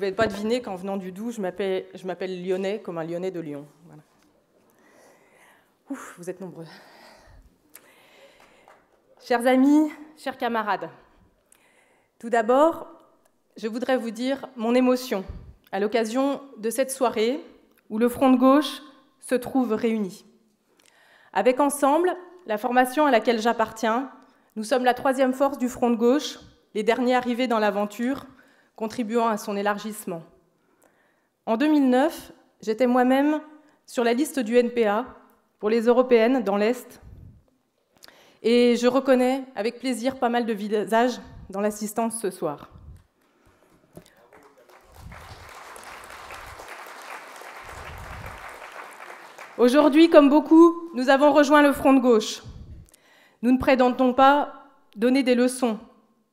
pouvez pas deviner qu'en venant du Doubs, je m'appelle Lyonnais comme un Lyonnais de Lyon. Voilà. Ouf, vous êtes nombreux. Chers amis, chers camarades, tout d'abord, je voudrais vous dire mon émotion à l'occasion de cette soirée où le Front de gauche se trouve réuni. Avec Ensemble, la formation à laquelle j'appartiens, nous sommes la troisième force du Front de gauche, les derniers arrivés dans l'aventure, contribuant à son élargissement. En 2009, j'étais moi-même sur la liste du NPA pour les européennes dans l'Est, et je reconnais avec plaisir pas mal de visages dans l'assistance ce soir. Aujourd'hui, comme beaucoup, nous avons rejoint le Front de gauche. Nous ne prétendons pas donner des leçons,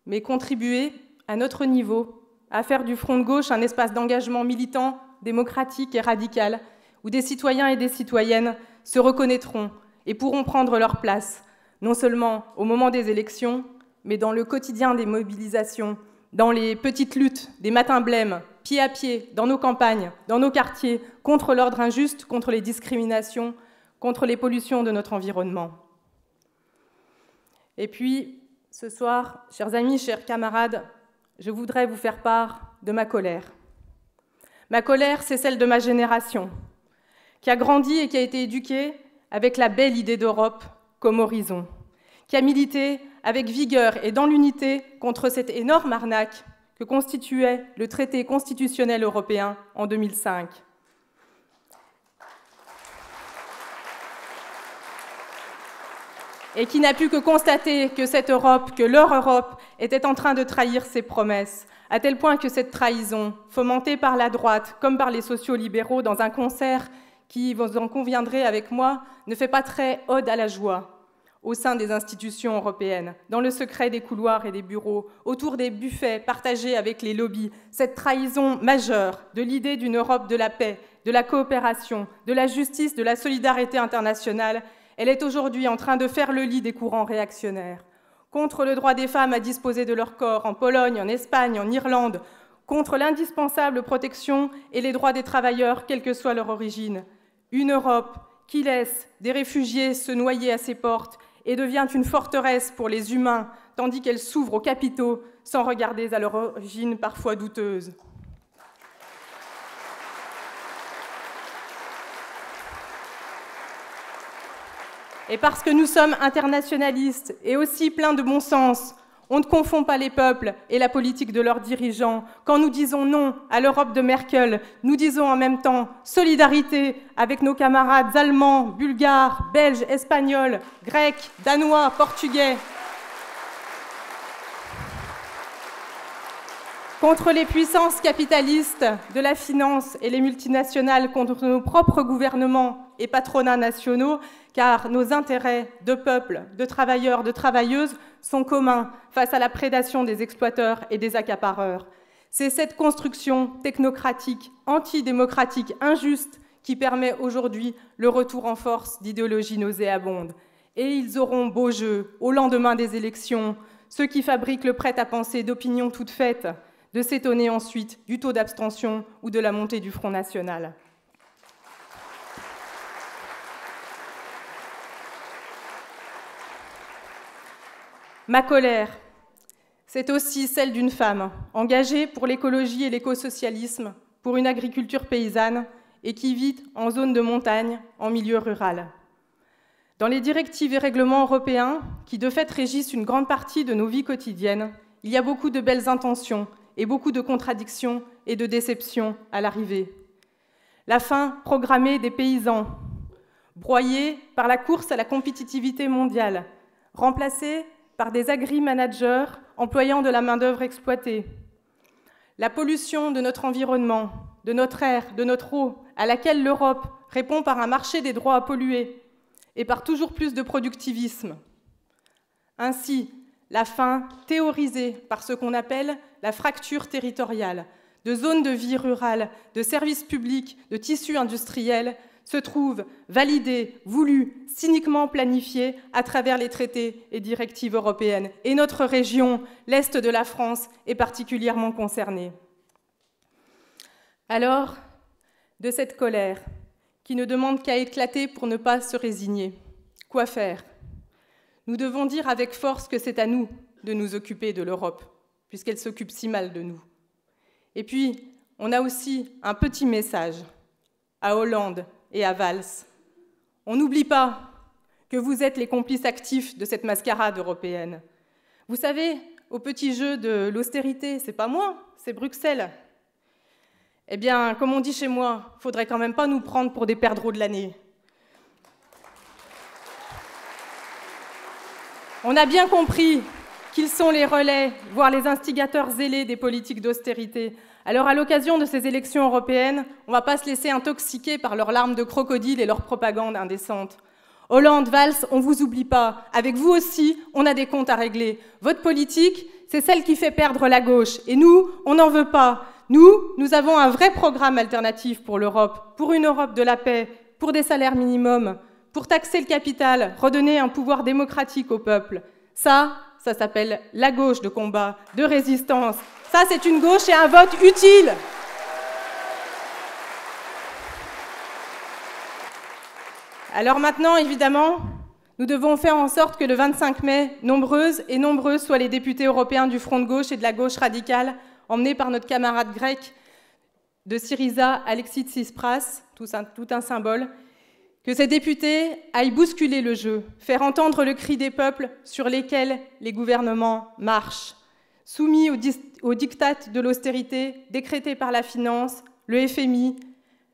mais contribuer à notre niveau à faire du Front de gauche un espace d'engagement militant, démocratique et radical, où des citoyens et des citoyennes se reconnaîtront et pourront prendre leur place, non seulement au moment des élections, mais dans le quotidien des mobilisations, dans les petites luttes, des matins blêmes, pied à pied, dans nos campagnes, dans nos quartiers, contre l'ordre injuste, contre les discriminations, contre les pollutions de notre environnement. Et puis, ce soir, chers amis, chers camarades, je voudrais vous faire part de ma colère. Ma colère, c'est celle de ma génération, qui a grandi et qui a été éduquée avec la belle idée d'Europe comme horizon, qui a milité avec vigueur et dans l'unité contre cette énorme arnaque que constituait le traité constitutionnel européen en 2005. Et qui n'a pu que constater que cette Europe, que leur Europe, était en train de trahir ses promesses, à tel point que cette trahison, fomentée par la droite comme par les sociaux-libéraux dans un concert qui, vous en conviendrez avec moi, ne fait pas très ode à la joie, au sein des institutions européennes, dans le secret des couloirs et des bureaux, autour des buffets partagés avec les lobbies, cette trahison majeure de l'idée d'une Europe de la paix, de la coopération, de la justice, de la solidarité internationale, elle est aujourd'hui en train de faire le lit des courants réactionnaires. Contre le droit des femmes à disposer de leur corps en Pologne, en Espagne, en Irlande, contre l'indispensable protection et les droits des travailleurs, quelle que soit leur origine. Une Europe qui laisse des réfugiés se noyer à ses portes et devient une forteresse pour les humains, tandis qu'elle s'ouvre aux capitaux sans regarder à leur origine parfois douteuse. Et parce que nous sommes internationalistes et aussi pleins de bon sens, on ne confond pas les peuples et la politique de leurs dirigeants. Quand nous disons non à l'Europe de Merkel, nous disons en même temps solidarité avec nos camarades allemands, bulgares, belges, espagnols, grecs, danois, portugais. Contre les puissances capitalistes de la finance et les multinationales, contre nos propres gouvernements et patronats nationaux, car nos intérêts de peuple, de travailleurs, de travailleuses sont communs face à la prédation des exploiteurs et des accapareurs. C'est cette construction technocratique, antidémocratique, injuste qui permet aujourd'hui le retour en force d'idéologies nauséabondes. Et ils auront beau jeu au lendemain des élections, ceux qui fabriquent le prêt-à-penser d'opinions toutes faites, de s'étonner ensuite du taux d'abstention ou de la montée du Front National. Ma colère, c'est aussi celle d'une femme engagée pour l'écologie et l'écosocialisme, pour une agriculture paysanne et qui vit en zone de montagne, en milieu rural. Dans les directives et règlements européens, qui de fait régissent une grande partie de nos vies quotidiennes, il y a beaucoup de belles intentions et beaucoup de contradictions et de déceptions à l'arrivée. La fin programmée des paysans, broyés par la course à la compétitivité mondiale, remplacés par des agri-managers employant de la main-d'œuvre exploitée. La pollution de notre environnement, de notre air, de notre eau, à laquelle l'Europe répond par un marché des droits à polluer et par toujours plus de productivisme. Ainsi, la fin théorisée par ce qu'on appelle la fracture territoriale, de zones de vie rurale, de services publics, de tissus industriels, se trouve validée, voulue, cyniquement planifiée à travers les traités et directives européennes. Et notre région, l'Est de la France, est particulièrement concernée. Alors, de cette colère, qui ne demande qu'à éclater pour ne pas se résigner, quoi faire? Nous devons dire avec force que c'est à nous de nous occuper de l'Europe, puisqu'elle s'occupe si mal de nous. Et puis, on a aussi un petit message à Hollande et à Valls. On n'oublie pas que vous êtes les complices actifs de cette mascarade européenne. Vous savez, au petit jeu de l'austérité, c'est pas moi, c'est Bruxelles. Eh bien, comme on dit chez moi, faudrait quand même pas nous prendre pour des perdreaux de l'année. On a bien compris qu'ils sont les relais, voire les instigateurs zélés des politiques d'austérité. Alors, à l'occasion de ces élections européennes, on ne va pas se laisser intoxiquer par leurs larmes de crocodile et leur propagande indécente. Hollande, Valls, on ne vous oublie pas. Avec vous aussi, on a des comptes à régler. Votre politique, c'est celle qui fait perdre la gauche. Et nous, on n'en veut pas. Nous avons un vrai programme alternatif pour l'Europe, pour une Europe de la paix, pour des salaires minimums, pour taxer le capital, redonner un pouvoir démocratique au peuple. Ça s'appelle la gauche de combat, de résistance. Ça, c'est une gauche et un vote utile. Alors maintenant, évidemment, nous devons faire en sorte que le 25 mai, nombreuses et nombreux soient les députés européens du Front de gauche et de la gauche radicale, emmenés par notre camarade grec de Syriza, Alexis Tsipras, tout un symbole, que ces députés aillent bousculer le jeu, faire entendre le cri des peuples sur lesquels les gouvernements marchent, soumis au diktat de l'austérité décrété par la finance, le FMI,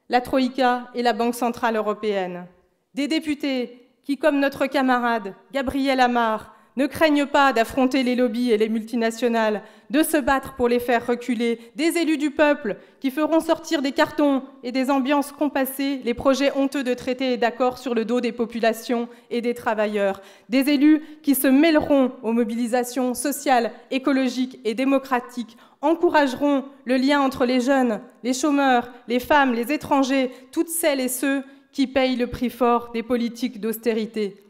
la Troïka et la Banque centrale européenne. Des députés qui, comme notre camarade Gabriel Amar, ne craignent pas d'affronter les lobbies et les multinationales, de se battre pour les faire reculer, des élus du peuple qui feront sortir des cartons et des ambiances compassées les projets honteux de traités et d'accords sur le dos des populations et des travailleurs, des élus qui se mêleront aux mobilisations sociales, écologiques et démocratiques, encourageront le lien entre les jeunes, les chômeurs, les femmes, les étrangers, toutes celles et ceux qui payent le prix fort des politiques d'austérité.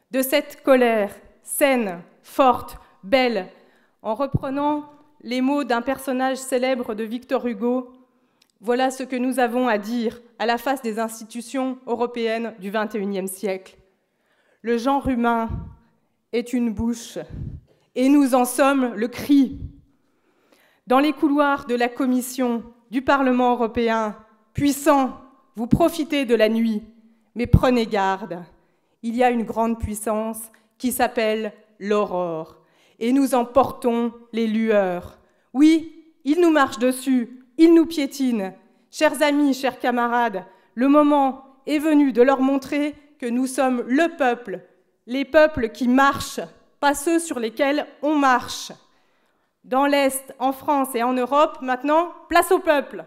De cette colère, saine, forte, belle, en reprenant les mots d'un personnage célèbre de Victor Hugo, voilà ce que nous avons à dire à la face des institutions européennes du XXIe siècle. Le genre humain est une bouche, et nous en sommes le cri. Dans les couloirs de la Commission, du Parlement européen, puissants, vous profitez de la nuit, mais prenez garde. Il y a une grande puissance qui s'appelle l'aurore, et nous en portons les lueurs. Oui, il nous marche dessus, il nous piétine. Chers amis, chers camarades, le moment est venu de leur montrer que nous sommes le peuple, les peuples qui marchent, pas ceux sur lesquels on marche. Dans l'Est, en France et en Europe, maintenant, place au peuple.